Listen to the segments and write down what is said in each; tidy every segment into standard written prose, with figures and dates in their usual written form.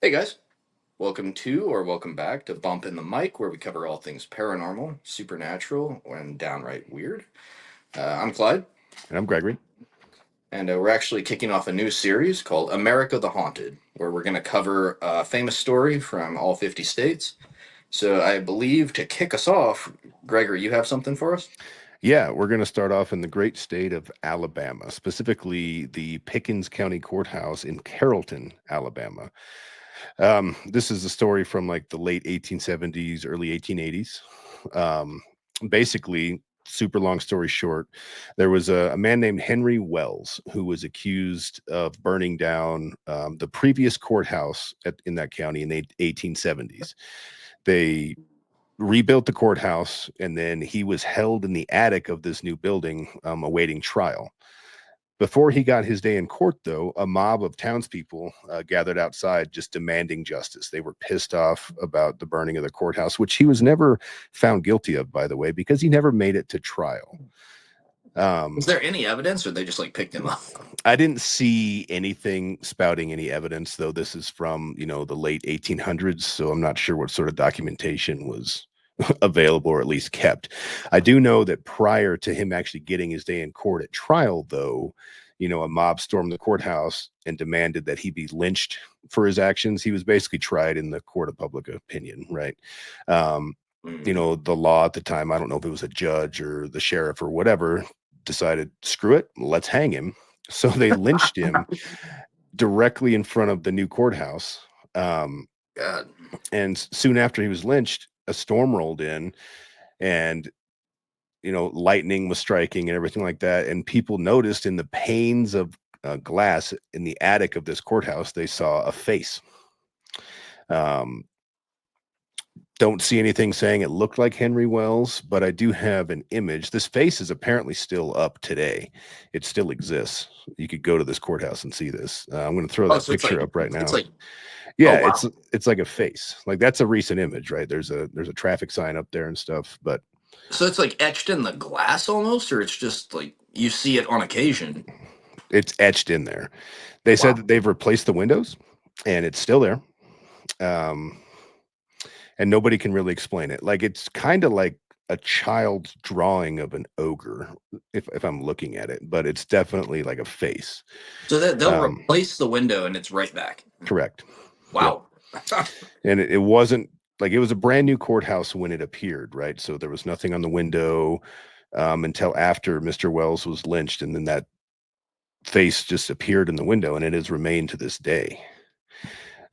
Hey guys, welcome back to Bump in the Mic, where we cover all things paranormal, supernatural, and downright weird. I'm Clyde, And I'm Gregory. and we're actually kicking off a new series called America the Haunted, where we're going to cover a famous story from all 50 states. So I believe to kick us off, Gregory, you have something for us? Yeah, we're going to start off in the great state of Alabama, specifically the Pickens County Courthouse in Carrollton, Alabama. This is a story from like the late 1870s, early 1880s. Um, Basically, super long story short, there was a man named Henry Wells who was accused of burning down the previous courthouse in that county in the 1870s. They rebuilt the courthouse, and then he was held in the attic of this new building, awaiting trial. Before he got his day in court, though, a mob of townspeople gathered outside just demanding justice. They were pissed off about the burning of the courthouse, which he was never found guilty of, by the way, because he never made it to trial. Is there any evidence, or they just like picked him up? I didn't see anything spouting any evidence, though. This is from, the late 1800s, so I'm not sure what sort of documentation was available or at least kept. I do know that prior to him actually getting his day in court at trial, though, a mob stormed the courthouse and demanded that he be lynched for his actions. He was basically tried in the court of public opinion, right? The law at the time, I don't know if it was a judge or the sheriff or whatever, decided, screw it, let's hang him. So they lynched him directly in front of the new courthouse. God. And soon after he was lynched, a storm rolled in, and lightning was striking and everything like that. And people noticed in the panes of glass in the attic of this courthouse, they saw a face. Don't see anything saying it looked like Henry Wells, but I do have an image. This face is apparently still up today. It still exists. You could go to this courthouse and see this. I'm going to throw that So it's picture like up right now. it's like Yeah, oh wow. it's like a face. Like that's a recent image, right? There's a traffic sign up there and stuff, but So it's like etched in the glass almost, or it's just like you see it on occasion. it's etched in there. They said Wow. that they've replaced the windows, and it's still there. Um, and nobody can really explain it. Like it's kind of like a child's drawing of an ogre, if I'm looking at it, but it's definitely like a face. So that they'll Um, replace the window and it's right back. Correct. Yep. Wow. And it wasn't like it was a brand new courthouse when it appeared, right? So there was nothing on the window until after Mr. Wells was lynched, and then that face just appeared in the window, and it has remained to this day.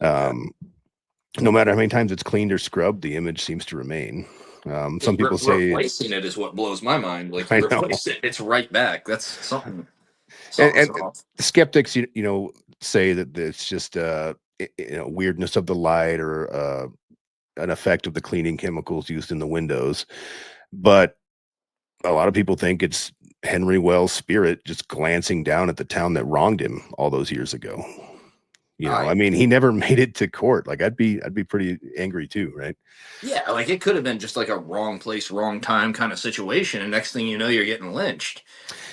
Yeah. Um, no matter how many times it's cleaned or scrubbed, the image seems to remain. Some people say, Replacing it is what blows my mind. Like you I know, replace it, it's right back. That's something. and, Something's and off. skeptics, say that it's just weirdness of the light or an effect of the cleaning chemicals used in the windows, but a lot of people think it's Henry Wells' spirit just glancing down at the town that wronged him all those years ago. I I mean, he never made it to court. Like I'd be pretty angry too, right? Yeah, like it could have been just like a wrong place, wrong time kind of situation, and next thing you know, you're getting lynched.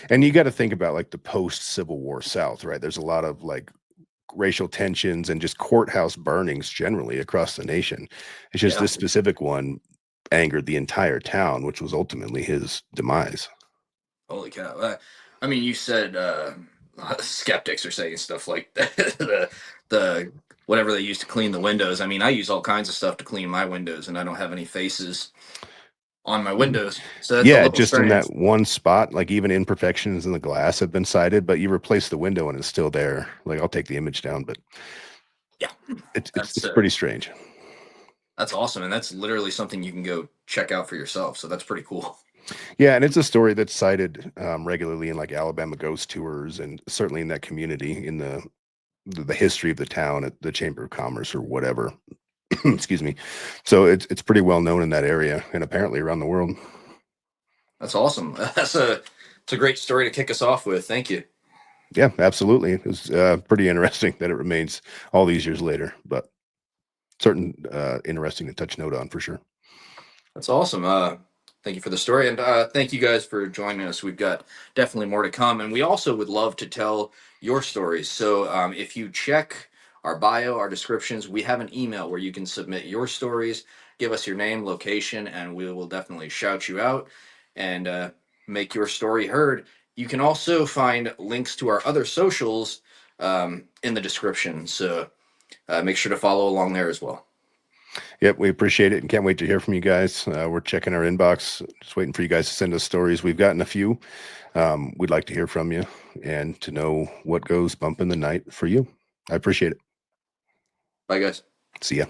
And you got to think about like the post Civil War South, right? There's a lot of like racial tensions and just courthouse burnings generally across the nation. It's just Yeah. this specific one angered the entire town, which was ultimately his demise. Holy cow. I mean, you said skeptics are saying stuff like the whatever they use to clean the windows. I mean, I use all kinds of stuff to clean my windows, and I don't have any faces on my windows, so that's a Yeah, little just in strange. that one spot, like even imperfections in the glass have been cited, but you replace the window and it's still there. Like I'll take the image down, but Yeah, it's it's that's it's pretty strange. that's awesome, and that's literally something you can go check out for yourself. So that's pretty cool. Yeah, and it's a story that's cited regularly in like Alabama ghost tours, and certainly in that community in the history of the town at the Chamber of Commerce or whatever. Excuse me. So it's pretty well known in that area and apparently around the world. That's awesome. It's a great story to kick us off with. Thank you. Yeah, absolutely. It was pretty interesting that it remains all these years later, but certain interesting to touch note on for sure. That's awesome. Thank you for the story, and thank you guys for joining us. We've got definitely more to come, and we also would love to tell your stories. So if you check our bio, our descriptions. We have an email where you can submit your stories, give us your name, location, and we will definitely shout you out and make your story heard. You can also find links to our other socials in the description. So make sure to follow along there as well. Yep, we appreciate it and can't wait to hear from you guys. We're checking our inbox, just waiting for you guys to send us stories. We've gotten a few. We'd like to hear from you and to know what goes bump in the night for you. I appreciate it. Bye, guys. See ya.